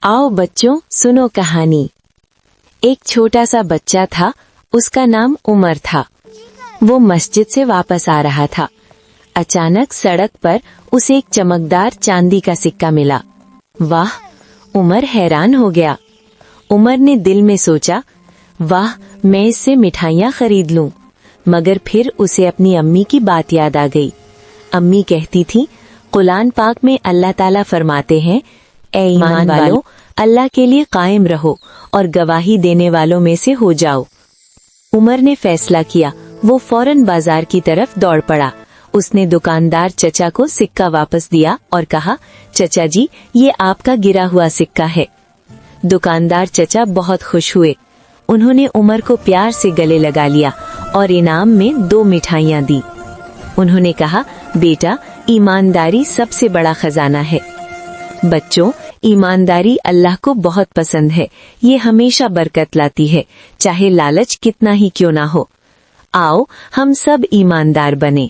आओ बच्चों, सुनो कहानी। एक छोटा सा बच्चा था, उसका नाम उमर था। वो मस्जिद से वापस आ रहा था। अचानक सड़क पर उसे एक चमकदार चांदी का सिक्का मिला। वाह! उमर हैरान हो गया। उमर ने दिल में सोचा, वाह, मैं इससे मिठाइयाँ खरीद लूं। मगर फिर उसे अपनी अम्मी की बात याद आ गई। अम्मी कहती थी, कुरान पाक में अल्लाह ताला फरमाते हैं, ए ईमान वालों, अल्लाह के लिए कायम रहो और गवाही देने वालों में से हो जाओ। उमर ने फैसला किया। वो फौरन बाजार की तरफ दौड़ पड़ा। उसने दुकानदार चचा को सिक्का वापस दिया और कहा, चचा जी, ये आपका गिरा हुआ सिक्का है। दुकानदार चचा बहुत खुश हुए। उन्होंने उमर को प्यार से गले लगा लिया और इनाम में 2 मिठाइयाँ दी। उन्होंने कहा, बेटा, ईमानदारी सबसे बड़ा खजाना है। बच्चों, ईमानदारी अल्लाह को बहुत पसंद है। ये हमेशा बरकत लाती है, चाहे लालच कितना ही क्यों ना हो। आओ हम सब ईमानदार बने।